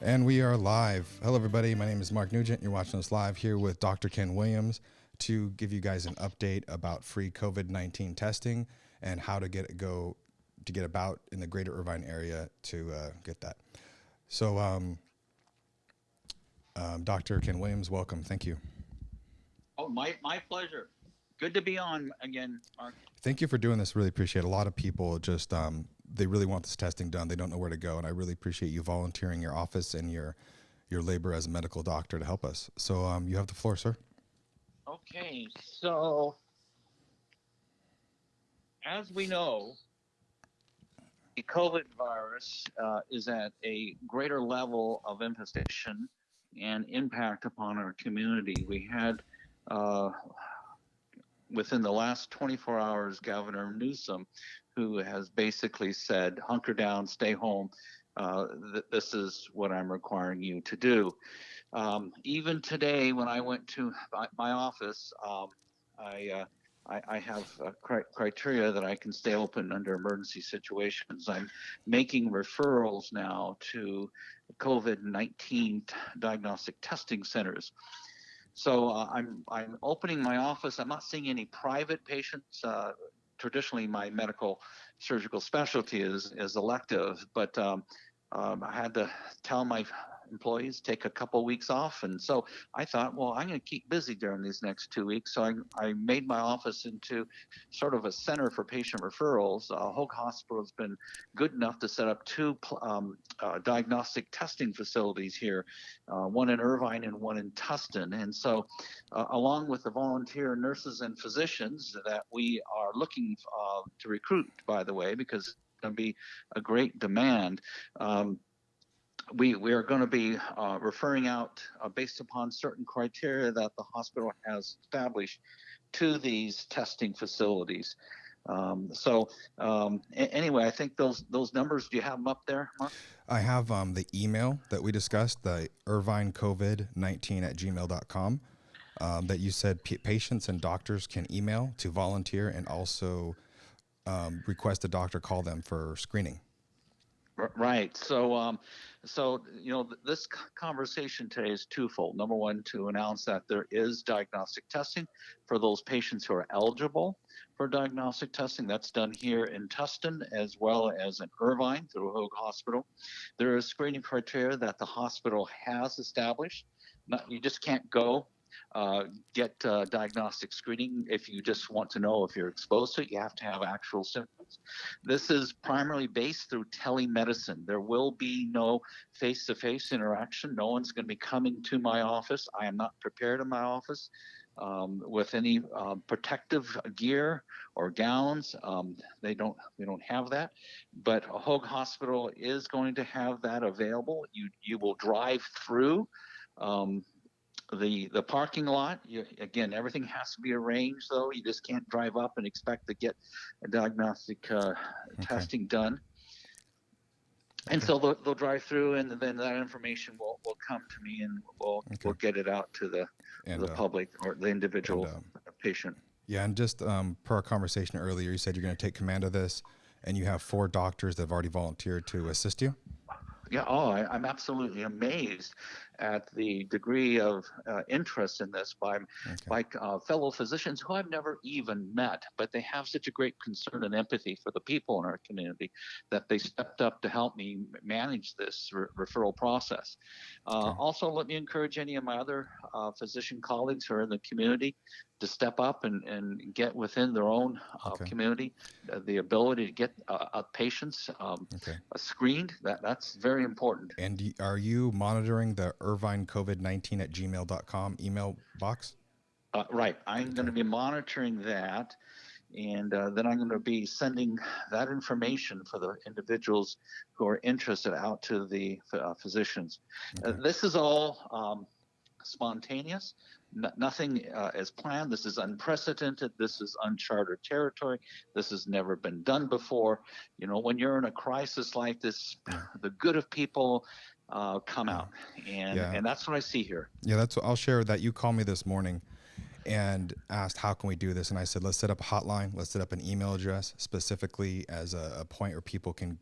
And we are live. Hello, everybody. My name is Mark Nugent. You're watching us live here with Dr. Ken Williams to give you guys an update about free COVID-19 testing and how to get about in the greater Irvine area to get that. So, Dr. Ken Williams, welcome. Thank you. Oh, my pleasure. Good to be on again, Mark. Thank you for doing this. Really appreciate it. A lot of people just they really want this testing done. They don't know where to go, and I really appreciate you volunteering your office and your labor as a medical doctor to help us. So you have the floor, sir. Okay, so as we know, the COVID virus is at a greater level of infestation and impact upon our community. We had uh, within the last 24 hours, Governor Newsom, who has basically said, hunker down, stay home. This is what I'm requiring you to do. Even today, when I went to my office, I, uh, I have criteria that I can stay open under emergency situations. I'm making referrals now to COVID-19 diagnostic testing centers. So I'm opening my office. I'm not seeing any private patients. Traditionally, my medical surgical specialty is elective, but I had to tell my employees take a couple weeks off, and so I thought, well, I'm going to keep busy during these next 2 weeks. So I made my office into sort of a center for patient referrals. Hoag Hospital has been good enough to set up two diagnostic testing facilities here, one in Irvine and one in Tustin. And so, along with the volunteer nurses and physicians that we are looking to recruit, by the way, because it's going to be a great demand. We are going to be referring out based upon certain criteria that the hospital has established to these testing facilities. Anyway, I think those numbers. Do you have them up there, Mark? I have the email that we discussed, the irvinecovid19@gmail.com, that you said patients and doctors can email to volunteer and also request a doctor call them for screening. Right. So this conversation today is twofold. Number one, to announce that there is diagnostic testing for those patients who are eligible for diagnostic testing. That's done here in Tustin as well as in Irvine through Hoag Hospital. There is screening criteria that the hospital has established. You just can't go get diagnostic screening if you just want to know if you're exposed to it. You have to have actual symptoms. This is primarily based through telemedicine. There will be no face-to-face interaction. No one's going to be coming to my office. I am not prepared in my office with any protective gear or gowns. We don't have that, but Hoag Hospital is going to have that available. You will drive through. Um, the parking lot. Again, everything has to be arranged, though. You just can't drive up and expect to get a diagnostic Okay. testing done. And Okay. so they'll drive through, and then that information will come to me, and Okay. we'll get it out to And the public or the and individual patient. yeah, and just per our conversation earlier, you said you're going to take command of this, and you have 4 doctors that have already volunteered to assist you. Yeah, I'm absolutely amazed at the degree of interest in this Okay. by fellow physicians who I've never even met, but they have such a great concern and empathy for the people in our community that they stepped up to help me manage this referral process. Okay. Also, let me encourage any of my other physician colleagues who are in the community to step up and get within their own Okay. community the ability to get patients Okay. screened. That's very important. And are you monitoring the Irvine COVID-19@gmail.com email box? Right. I'm going Okay. to be monitoring that, and then I'm going to be sending that information for the individuals who are interested out to the physicians. Okay. This is all spontaneous. Nothing is planned. This is unprecedented. This is uncharted territory. This has never been done before. When you're in a crisis like this, Yeah. the good of people come Yeah. out, and Yeah. and that's what I see here. Yeah. That's what I'll share. That you called me this morning and asked how can we do this, and I said let's set up a hotline. Let's set up an email address specifically as a point where people can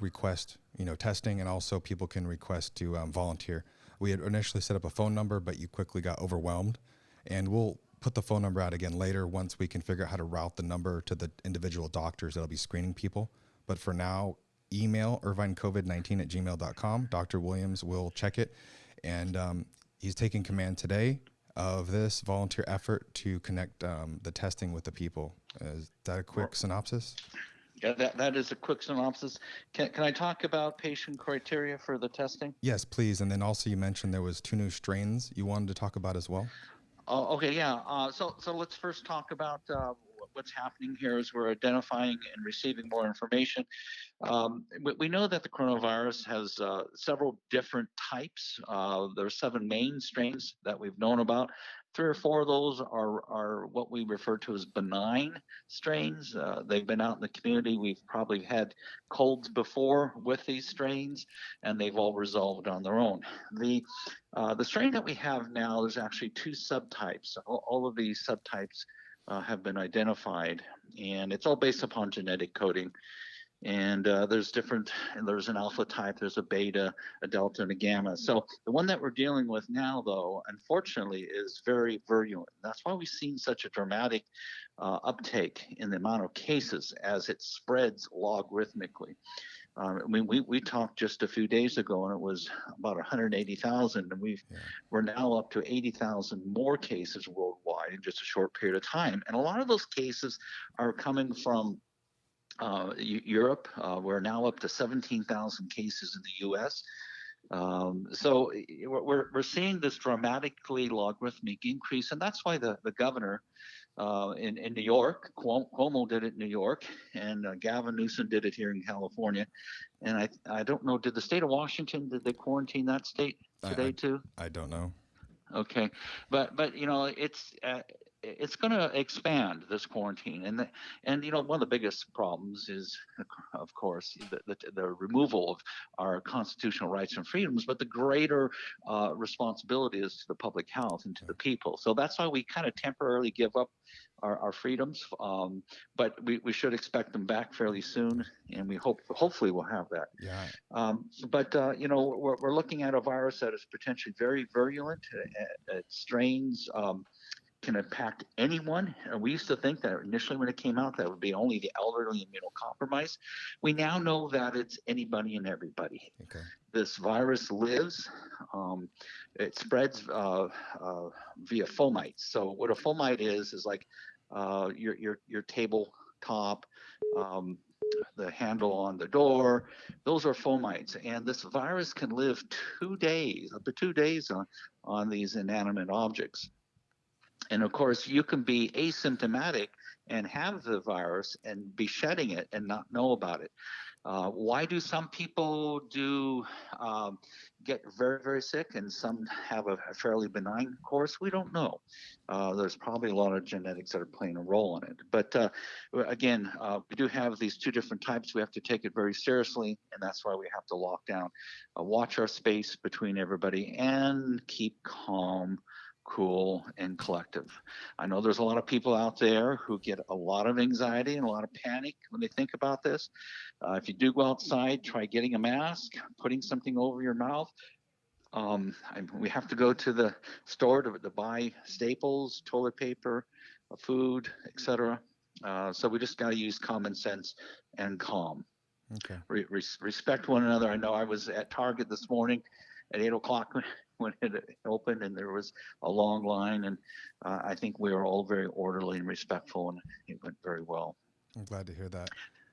request, testing, and also people can request to volunteer. We had initially set up a phone number, but you quickly got overwhelmed, and we'll put the phone number out again later once we can figure out how to route the number to the individual doctors that'll be screening people. But for now, email irvinecovid19@gmail.com. Dr. Williams will check it, and he's taking command today of this volunteer effort to connect the testing with the people. Is that a quick synopsis? Yeah, that is a quick synopsis. Can I talk about patient criteria for the testing? Yes, please. And then also you mentioned there was 2 new strains you wanted to talk about as well. Oh, okay, yeah. So let's first talk about what's happening here as we're identifying and receiving more information. We know that the coronavirus has several different types. There are 7 main strains that we've known about. 3 or 4 of those are what we refer to as benign strains. They've been out in the community. We've probably had colds before with these strains, and they've all resolved on their own. The strain that we have now, there's actually 2 subtypes. All of these subtypes have been identified, and it's all based upon genetic coding. And there's an alpha type, there's a beta, a delta, and a gamma. So the one that we're dealing with now, though, unfortunately, is very virulent. That's why we've seen such a dramatic uptake in the amount of cases as it spreads logarithmically. We talked just a few days ago, and it was about 180,000, and we're now up to 80,000 more cases worldwide in just a short period of time. And a lot of those cases are coming from Europe. We're now up to 17,000 cases in the U.S. So we're seeing this dramatically logarithmic increase, and that's why the governor in New York, Cuomo did it in New York, and Gavin Newsom did it here in California. And I don't know, did the state of Washington, did they quarantine that state today too? I don't know. Okay, but it's going to expand, this quarantine, and one of the biggest problems is, of course, the removal of our constitutional rights and freedoms, but the greater responsibility is to the public health and to the people. So that's why we kind of temporarily give up our freedoms, but we should expect them back fairly soon, and we hopefully we'll have that. Yeah. But we're looking at a virus that is potentially very virulent. It strains can impact anyone. We used to think that initially when it came out that would be only the elderly and immunocompromised. We now know that it's anybody and everybody. Okay. This virus lives. It spreads via fomites. So what a fomite is like your tabletop, the handle on the door. Those are fomites, and this virus can live up to 2 days on these inanimate objects. And of course, you can be asymptomatic and have the virus and be shedding it and not know about it. Why do some people get very, very sick and some have a fairly benign course? We don't know. There's probably a lot of genetics that are playing a role in it. But again, we do have these 2 different types. We have to take it very seriously, and that's why we have to lock down, watch our space between everybody, and keep calm, cool, and collective. I know there's a lot of people out there who get a lot of anxiety and a lot of panic when they think about this. If you do go outside, try getting a mask, putting something over your mouth. We have to go to the store to buy staples, toilet paper, food, etc. So we just got to use common sense and calm. Okay. Respect one another. I know I was at Target this morning at 8 o'clock when it opened, and there was a long line, and I think we were all very orderly and respectful, and it went very well. I'm glad to hear that.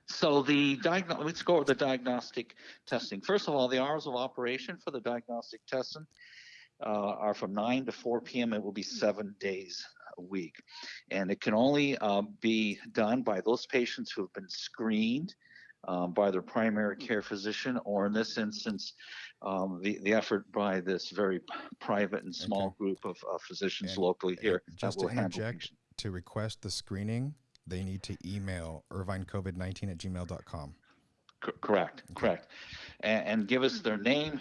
So let's go over the diagnostic testing. First of all, the hours of operation for the diagnostic testing are from 9 to 4 p.m. It will be 7 days a week, and it can only be done by those patients who have been screened by their primary care physician, or in this instance, the effort by this very private and small group of physicians locally here. Just to interject, to request the screening, they need to email irvinecovid19@gmail.com. Correct. And give us their name,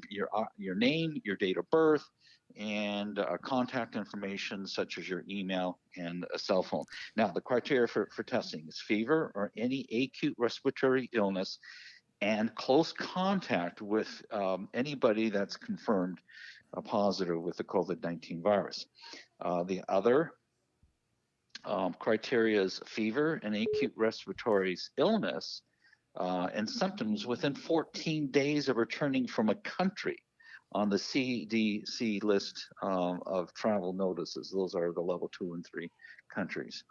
your name, your date of birth, and contact information such as your email and a cell phone. Now, the criteria for testing is fever or any acute respiratory illness and close contact with anybody that's confirmed positive with the COVID-19 virus. The other criteria is fever and acute respiratory illness and symptoms within 14 days of returning from a country on the CDC list of travel notices. Those are the level 2 and 3 countries.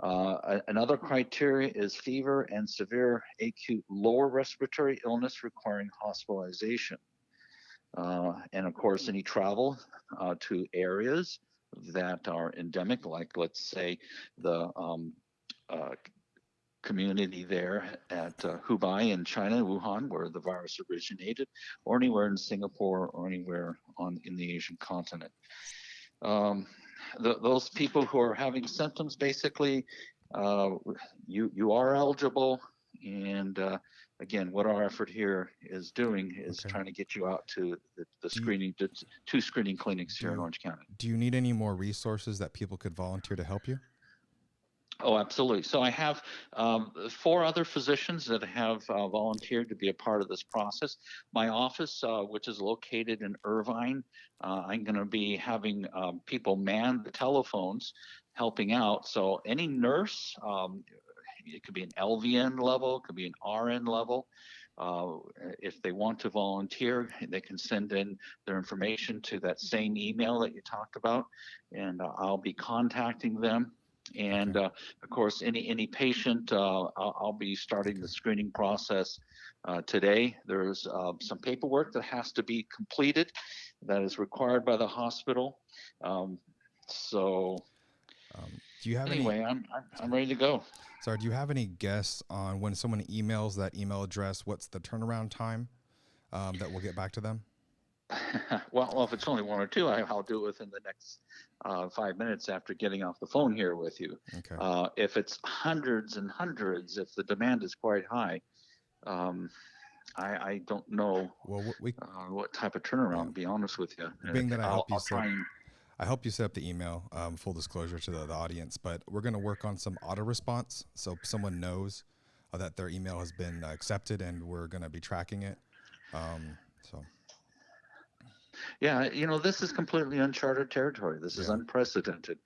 Another criteria is fever and severe acute lower respiratory illness requiring hospitalization. And of course, any travel to areas that are endemic, like let's say the community there at Hubei in China, Wuhan, where the virus originated, or anywhere in Singapore or anywhere in the Asian continent. Those people who are having symptoms, basically, you are eligible. And again, what our effort here is doing is trying to get you out to the screening, two screening clinics here in Orange County. Do you need any more resources that people could volunteer to help you? Oh, absolutely. So I have 4 other physicians that have volunteered to be a part of this process. My office, which is located in Irvine, I'm going to be having people man the telephones, helping out. So any nurse, it could be an LVN level, it could be an RN level. If they want to volunteer, they can send in their information to that same email that you talked about, and I'll be contacting them. And of course, any patient, I'll be starting the screening process today. There's some paperwork that has to be completed that is required by the hospital. Do you have anyway, I'm ready to go. Sorry, do you have any guess on when someone emails that email address, what's the turnaround time that we'll get back to them? Well, if it's only 1 or 2, I'll do it within the next 5 minutes after getting off the phone here with you. Okay. If it's hundreds and hundreds, if the demand is quite high, I don't know what type of turnaround, to be honest with you. Being that I help you set up the email, full disclosure to the audience, but we're going to work on some auto response so someone knows that their email has been accepted, and we're going to be tracking it. Yeah, this is completely uncharted territory. This is unprecedented.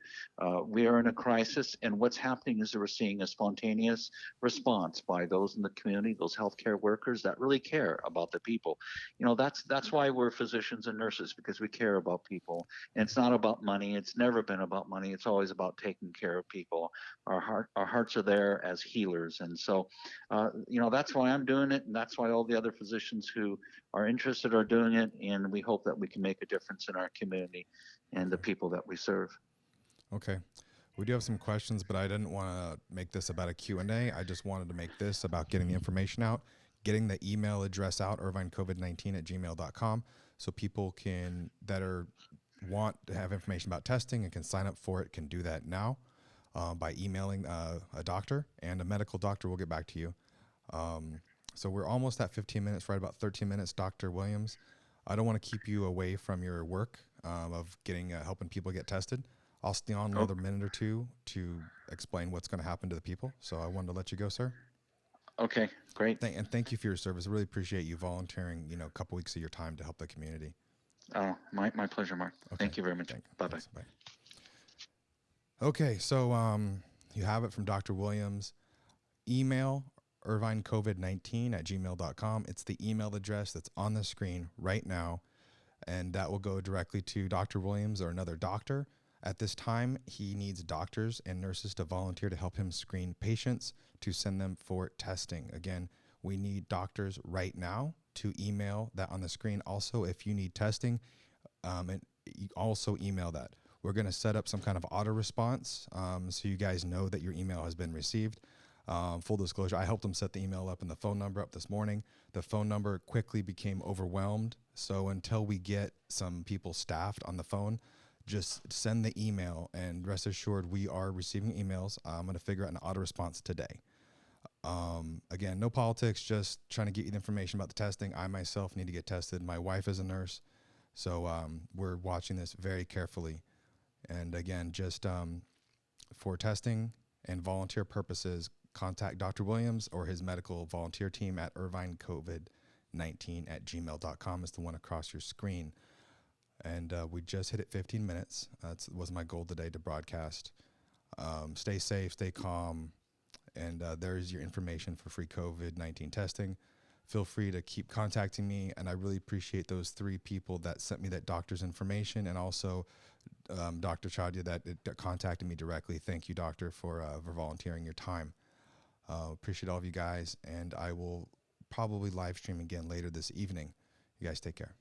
We are in a crisis, and what's happening is that we're seeing a spontaneous response by those in the community, those healthcare workers that really care about the people. That's why we're physicians and nurses, because we care about people. And it's not about money. It's never been about money. It's always about taking care of people. Our hearts are there as healers, and so that's why I'm doing it, and that's why all the other physicians who are interested are doing it, and we hope that we can make a difference in our community and the people that we serve. Okay. We do have some questions, but I didn't want to make this about a Q&A. I just wanted to make this about getting the information out, getting the email address out, irvinecovid19@gmail.com, so people want to have information about testing and can sign up for it, can do that now by emailing a doctor, and a medical doctor will get back to you. So we're almost at 15 minutes, right about 13 minutes, Dr. Williams. I don't want to keep you away from your work of helping people get tested. I'll stay on another minute or two to explain what's going to happen to the people. So I wanted to let you go, sir. Okay, great. And thank you for your service. I really appreciate you volunteering, a couple weeks of your time to help the community. Oh, my pleasure, Mark. Okay. Thank you very much. Bye-bye. Bye. Okay, so you have it from Dr. Williams. Email irvinecovid19@gmail.com. It's the email address that's on the screen right now, and that will go directly to Dr. Williams or another doctor. At this time, he needs doctors and nurses to volunteer to help him screen patients to send them for testing. Again, we need doctors right now to email that on the screen. Also, if you need testing, and you also email that. We're going to set up some kind of auto response so you guys know that your email has been received. Full disclosure, I helped them set the email up and the phone number up this morning. The phone number quickly became overwhelmed. So until we get some people staffed on the phone, just send the email, and rest assured we are receiving emails. I'm going to figure out an auto response today. Again, no politics, just trying to get you the information about the testing. I myself need to get tested. My wife is a nurse. So we're watching this very carefully. And again, just for testing and volunteer purposes, contact Dr. Williams or his medical volunteer team at irvinecovid19@gmail.com is the one across your screen. And we just hit it 15 minutes. That was my goal today to broadcast. Stay safe, stay calm, and there's your information for free COVID-19 testing. Feel free to keep contacting me, and I really appreciate those 3 people that sent me that doctor's information, and also Dr. Chadia that contacted me directly. Thank you, doctor, for volunteering your time. Appreciate all of you guys, and I will probably live stream again later this evening. You guys take care.